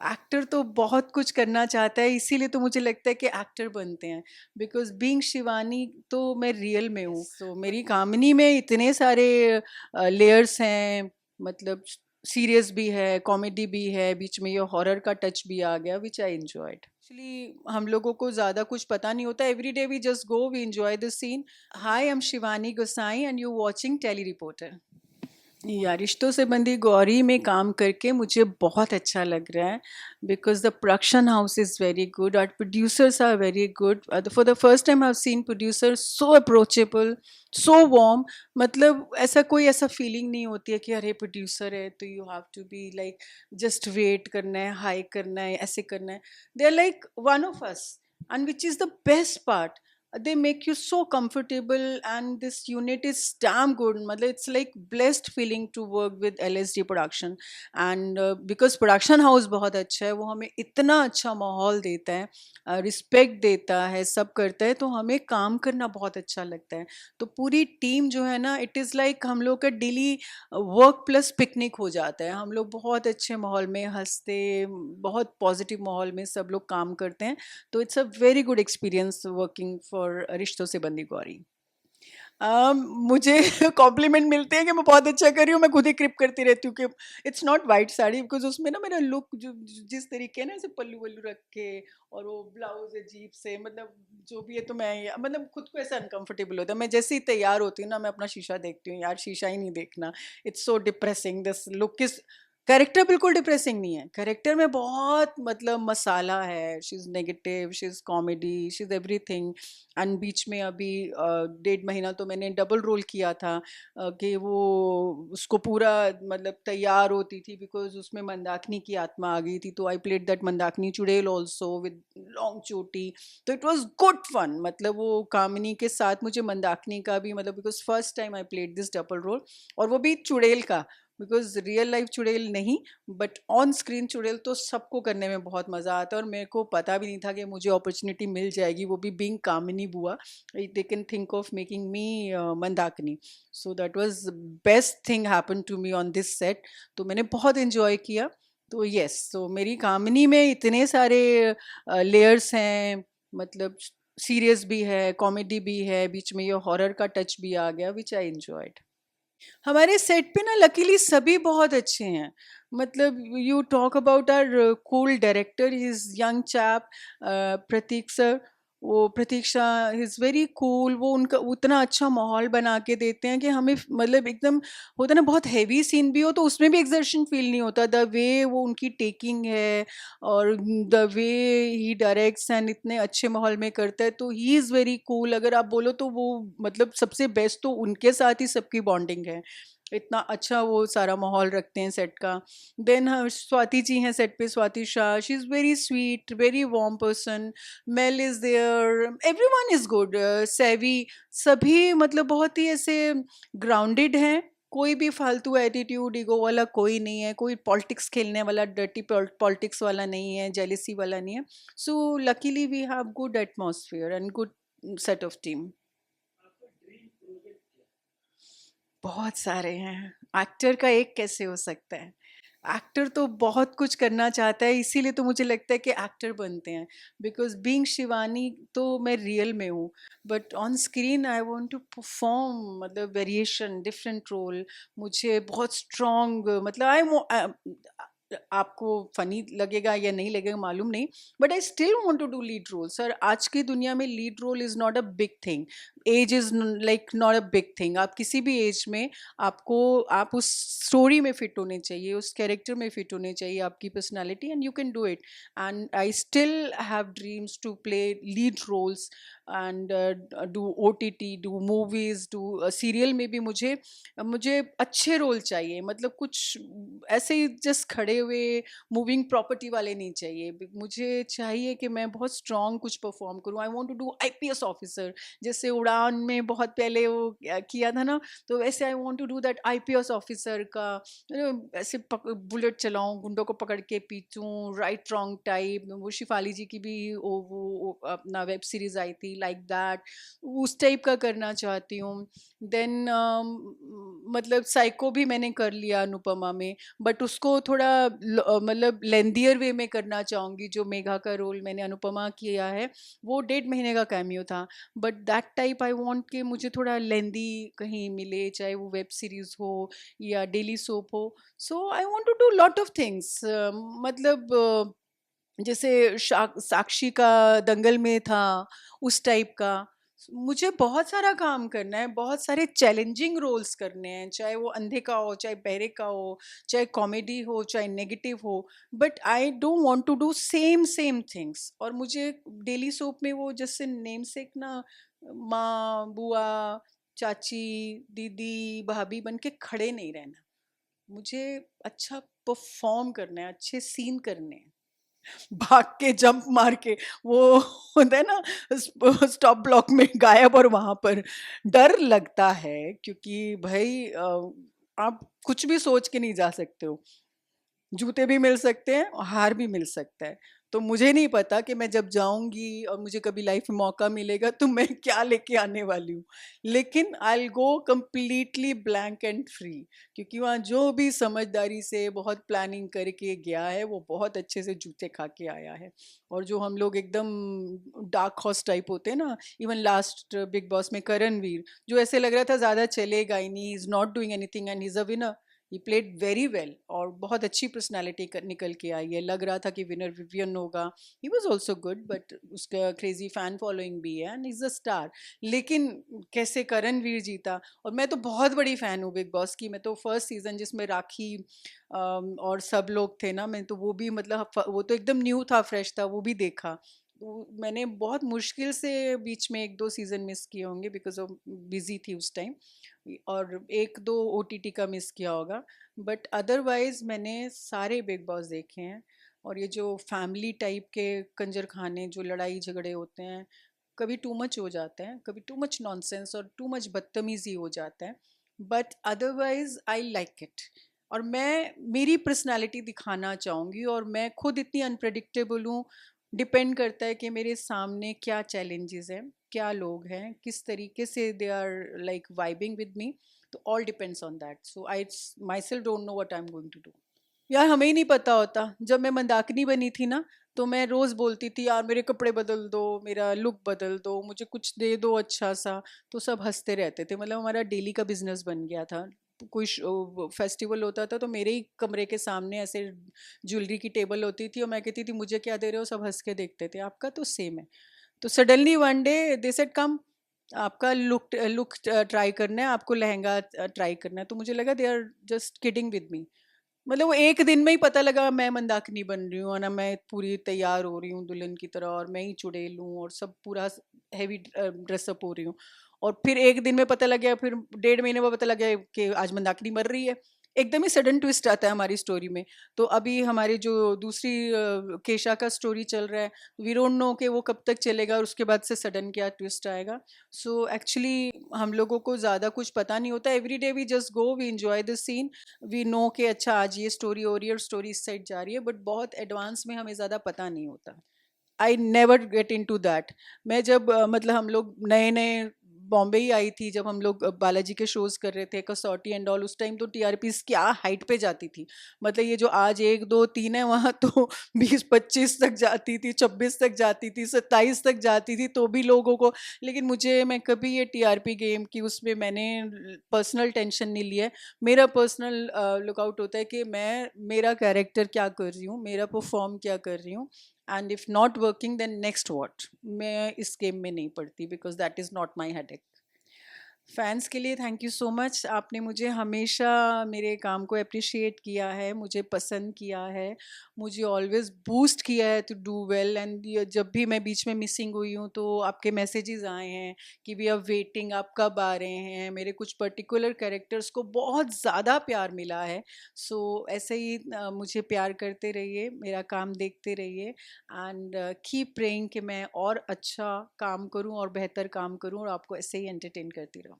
Actor तो बहुत कुछ करना चाहता है, इसीलिए तो मुझे लगता है कि एक्टर बनते हैं। बिकॉज बीइंग शिवानी तो मैं रियल में हूँ, तो मेरी कामिनी में इतने सारे लेयर्स हैं। मतलब सीरियस भी है, कॉमेडी भी है, बीच में ये हॉरर का टच भी आ गया, विच आई एंजॉयड। एक्चुअली हम लोगों को ज़्यादा कुछ पता नहीं होता, every day we just go, we enjoy the scene. Hi, I am Shivani Gosai and you watching Telly Reporter. या रिश्तों से बंधी गौरी में काम करके मुझे बहुत अच्छा लग रहा है। Because the production house is very good, और producers are very good. For the first time I have seen producer so approachable, so warm. मतलब ऐसा कोई ऐसा फीलिंग नहीं होती है कि अरे प्रोड्यूसर है तो you have to be like just wait करना है, हाई करना है, ऐसे करना है। They are like one of us, and which is the best part, they make you so comfortable, and this unit is damn good. Matlab it's like blessed feeling to work with LSD production. And because production house बहुत अच्छा है, वो हमें इतना अच्छा माहौल देता है, रिस्पेक्ट देता है, सब करता है, तो हमें काम करना बहुत अच्छा लगता है। तो पूरी टीम जो है ना, इट इज़ लाइक हम लोग का डेली वर्क प्लस पिकनिक हो जाता है। हम लोग बहुत अच्छे माहौल में हंसते, बहुत पॉजिटिव माहौल में सब लोग काम करते हैं। तो it's a very good experience working for रिश्तों से बंदी गौरी। मुझे कॉम्प्लीमेंट मिलते हैं कि मैं बहुत अच्छा कर रही हूँ, मैं खुद ही क्रिप करती रहती हूँ कि it's not white sari, because उसमें ना मेरा लुक जिस तरीके है ना, ऐसे पल्लू वल्लू रख के, और वो ब्लाउज अजीब से, मतलब जो भी है, तो मैं मतलब खुद को ऐसा अनकंफर्टेबल होता है। मैं जैसे ही तैयार होती हूँ ना, मैं अपना शीशा देखती हूँ, यार शीशा ही नहीं देखना। It's so depressing this look is. Character बिल्कुल डिप्रेसिंग नहीं है, कैरेक्टर में बहुत मतलब मसाला है। She is negative, she is comedy, she is everything. And बीच में अभी 1.5 महीना तो मैंने डबल रोल किया था, कि वो उसको पूरा मतलब तैयार होती थी, बिकॉज उसमें मंदाकिनी की आत्मा आ गई थी, तो आई प्लेड दैट मंदाकिनी चुड़ैल ऑल्सो विद लॉन्ग चोटी। तो इट वॉज गुड फन। मतलब वो कामिनी के साथ मुझे मंदाकिनी का भी, मतलब because first time I played this double role, और वो भी चुड़ैल का। बिकॉज रियल लाइफ चुड़ैल नहीं, बट ऑन स्क्रीन चुड़ैल तो सबको करने में बहुत मज़ा आता है, और मेरे को पता भी नहीं था कि मुझे अपॉर्चुनिटी मिल जाएगी, वो भी बीइंग कामिनी बुआ। they can think of making me Mandakini. So that was best thing happen to me on this set. तो मैंने बहुत एंजॉय किया। तो यस, तो मेरी कामिनी में इतने सारे लेयर्स हैं। मतलब सीरियस भी है, कॉमेडी भी है, बीच में ये हॉरर का टच भी आ गया, विच आई एंजॉयड। हमारे सेट पे ना लकीली सभी बहुत अच्छे हैं। मतलब you talk about our cool director, his young chap Prateek sir. वो प्रतीक्षा इज़ वेरी कूल। वो उनका उतना अच्छा माहौल बना के देते हैं कि हमें मतलब एकदम होता है ना, बहुत हैवी सीन भी हो तो उसमें भी एक्सर्शन फील नहीं होता। द वे वो उनकी टेकिंग है, और the way he directs and इतने अच्छे माहौल में करता है, तो ही इज़ वेरी कूल। अगर आप बोलो तो वो मतलब सबसे बेस्ट तो उनके साथ ही सबकी बॉन्डिंग है। इतना अच्छा वो सारा माहौल रखते हैं सेट का। देन स्वाति जी हैं सेट पे, Swati Shah, she is very sweet, very warm person. Male is there, everyone is good, savvy. सभी मतलब बहुत ही ऐसे ग्राउंडेड हैं। कोई भी फालतू एटीट्यूड ईगो वाला कोई नहीं है, कोई पॉलिटिक्स खेलने वाला डर्टी पॉलिटिक्स वाला नहीं है, जेलिसी वाला नहीं है। So luckily we have good atmosphere and good set of team. बहुत सारे हैं। एक्टर का एक कैसे हो सकता है? एक्टर तो बहुत कुछ करना चाहता है, इसीलिए तो मुझे लगता है कि एक्टर बनते हैं। बिकॉज बीइंग शिवानी तो मैं रियल में हूँ, but on screen I want to perform, मतलब वेरिएशन, डिफरेंट रोल। मुझे बहुत स्ट्रॉन्ग, मतलब आपको फनी लगेगा या नहीं लगेगा मालूम नहीं, but I still want to do lead role. Sir, आज की दुनिया में lead role is not a big thing. Age is like not a big thing. आप किसी भी एज में, आपको आप उस स्टोरी में फिट होने चाहिए, उस कैरेक्टर में फिट होने चाहिए, आपकी personality, and you can do it. And I still have dreams to play lead roles, and do OTT, do movies, do serial में भी मुझे मुझे अच्छे रोल चाहिए। मतलब कुछ ऐसे ही जस्ट खड़े हुए मूविंग प्रॉपर्टी वाले नहीं चाहिए। मुझे चाहिए कि मैं बहुत स्ट्रॉन्ग कुछ परफॉर्म करूँ। I want to do IPS officer, जैसे उड़ा उड़ान में बहुत पहले वो किया था ना, तो वैसे I want to do that IPS officer का, ऐसे बुलेट चलाऊं, गुंडों को पकड़ के पीटूं, राइट रॉन्ग टाइप। वो शिफाली जी की भी वो अपना वेब सीरीज आई थी लाइक दैट, उस टाइप का करना चाहती हूँ। देन मतलब साइको भी मैंने कर लिया अनुपमा में, बट उसको थोड़ा मतलब लेंदियर वे में करना चाहूँगी। जो मेघा का रोल मैंने अनुपमा किया है वो 1.5 महीने का कैमियो था, but that type I want कि मुझे थोड़ा लेंदी कहीं मिले, चाहे वो वेब सीरीज हो या डेली सोप हो। So I want to do lot of things. मतलब जैसे साक्षी का दंगल में था उस टाइप का। मुझे बहुत सारा काम करना है, बहुत सारे चैलेंजिंग रोल्स करने हैं, चाहे वो अंधे का हो, चाहे बहरे का हो, चाहे कॉमेडी हो, चाहे नेगेटिव हो, but I don't want to do same same things. और मुझे डेली सोप में वो जैसे नेम से ना माँ बुआ चाची दीदी भाभी बन के खड़े नहीं रहना। मुझे अच्छा परफॉर्म करना है, अच्छे सीन करने हैं, भाग के जंप मार के, वो होता है ना स्टॉप ब्लॉक में गायब, और वहां पर डर लगता है क्योंकि भाई आप कुछ भी सोच के नहीं जा सकते हो। जूते भी मिल सकते हैं और हार भी मिल सकता है। तो मुझे नहीं पता कि मैं जब जाऊंगी और मुझे कभी लाइफ में मौका मिलेगा तो मैं क्या लेके आने वाली हूँ, लेकिन I will go completely blank and free, क्योंकि वहाँ जो भी समझदारी से बहुत प्लानिंग करके गया है वो बहुत अच्छे से जूते खा के आया है। और जो हम लोग एकदम डार्क हॉर्स टाइप होते हैं ना, इवन लास्ट बिग बॉस में करण वीर, जो ऐसे लग रहा था ज़्यादा चलेगा ही नहीं, is not doing anything and he is a winner. He played very well और बहुत अच्छी पर्सनालिटी निकल के आई है। लग रहा था कि विनर विवियन होगा, he was also good, but उसका क्रेजी फैन फॉलोइंग भी है एंड इज अ स्टार। लेकिन कैसे करणवीर जीता। और मैं तो बहुत बड़ी फ़ैन हूँ बिग बॉस की। मैं तो फर्स्ट सीज़न जिसमें राखी और सब लोग थे ना, मैं तो वो भी मतलब वो तो एकदम न्यू था, फ्रेश था, वो भी देखा। मैंने बहुत मुश्किल से बीच में 1-2 सीज़न मिस किए होंगे बिकॉज ऑफ बिजी थी उस टाइम, और 1-2 ओटीटी का मिस किया होगा, बट अदरवाइज मैंने सारे बिग बॉस देखे हैं। और ये जो फैमिली टाइप के कंजर खाने, जो लड़ाई झगड़े होते हैं, कभी टू मच हो जाते हैं, कभी टू मच नॉनसेंस और टू मच बदतमीजी हो जाता है, but otherwise I like it. और मैं मेरी पर्सनालिटी दिखाना चाहूँगी, और मैं खुद इतनी अनप्रडिक्टेबल हूँ। डिपेंड करता है कि मेरे सामने क्या चैलेंजेस हैं, क्या लोग हैं, किस तरीके से they are like vibing with me. तो all depends on that, so I myself don't know what I am going to do. यार हमें ही नहीं पता होता। जब मैं मंदाकिनी बनी थी ना, तो मैं रोज बोलती थी यार मेरे कपड़े बदल दो, मेरा लुक बदल दो, मुझे कुछ दे दो अच्छा सा। तो सब हंसते रहते थे, मतलब हमारा डेली का बिजनेस बन गया था। कोई फेस्टिवल होता था तो मेरे ही कमरे के सामने ऐसे ज्वेलरी की टेबल होती थी, और मैं कहती थी मुझे क्या दे रहे हो, सब हंस के देखते थे, आपका तो सेम है। तो suddenly one day they said कम, आपका लुक लुक ट्राई करना है, आपको लहंगा ट्राई करना है। तो मुझे लगा they are just kidding with me. मतलब वो एक दिन में ही पता लगा मैं मंदाकिनी बन रही हूँ, और ना मैं पूरी तैयार हो रही हूँ दुल्हन की तरह, और मैं ही चुड़ैल हूँ और सब पूरा हैवी ड्रेसअप हो रही हूँ। और फिर एक दिन में पता लग गया, फिर 1.5 महीने में पता लग गया कि आज मंदाकिनी मर रही है। एकदम ही सडन ट्विस्ट आता है हमारी स्टोरी में। तो अभी हमारी जो दूसरी केशा का स्टोरी चल रहा है, वी डोंट नो कि वो कब तक चलेगा और उसके बाद से सडन क्या ट्विस्ट आएगा। सो एक्चुअली हम लोगों को ज़्यादा कुछ पता नहीं होता। Every day we just go, we enjoy the scene, we know कि अच्छा आज ये स्टोरी हो रही है और स्टोरी इस साइड जा रही है, बट बहुत एडवांस में हमें ज़्यादा पता नहीं होता। I never get into that. मैं जब मतलब हम लोग नए नए बॉम्बे ही आई थी, जब हम लोग बालाजी के शोज कर रहे थे, कसौटी एंड ऑल, उस टाइम तो टीआरपी क्या हाइट पे जाती थी। मतलब ये जो आज 1 2 3 है, वहाँ तो 20 25 तक जाती थी, 26 तक जाती थी, 27 तक जाती थी, तो भी लोगों को। लेकिन मुझे, मैं कभी ये टीआरपी गेम की उसमें मैंने पर्सनल टेंशन नहीं लिया है। मेरा पर्सनल लुकआउट होता है कि मैं मेरा कैरेक्टर क्या कर रही हूँ, मेरा परफॉर्म क्या कर रही हूँ, and if not working then next what. मैं इस गेम में नहीं पढ़ती because that is not my headache. Fans के लिए थैंक यू सो मच। आपने मुझे हमेशा मेरे काम को एप्रिशिएट किया है, मुझे पसंद किया है, मुझे ऑलवेज़ बूस्ट किया है टू डू वेल। एंड जब भी मैं बीच में मिसिंग हुई हूँ तो आपके मैसेजेस आए हैं कि वी आर वेटिंग, आप कब आ रहे हैं। मेरे कुछ पर्टिकुलर कैरेक्टर्स को बहुत ज़्यादा प्यार मिला है। सो ऐसे ही मुझे प्यार करते रहिए, मेरा काम देखते रहिए, एंड कीप प्रेइंग कि मैं और अच्छा काम करूं और बेहतर काम करूं और आपको ऐसे ही एंटरटेन करती रहूं।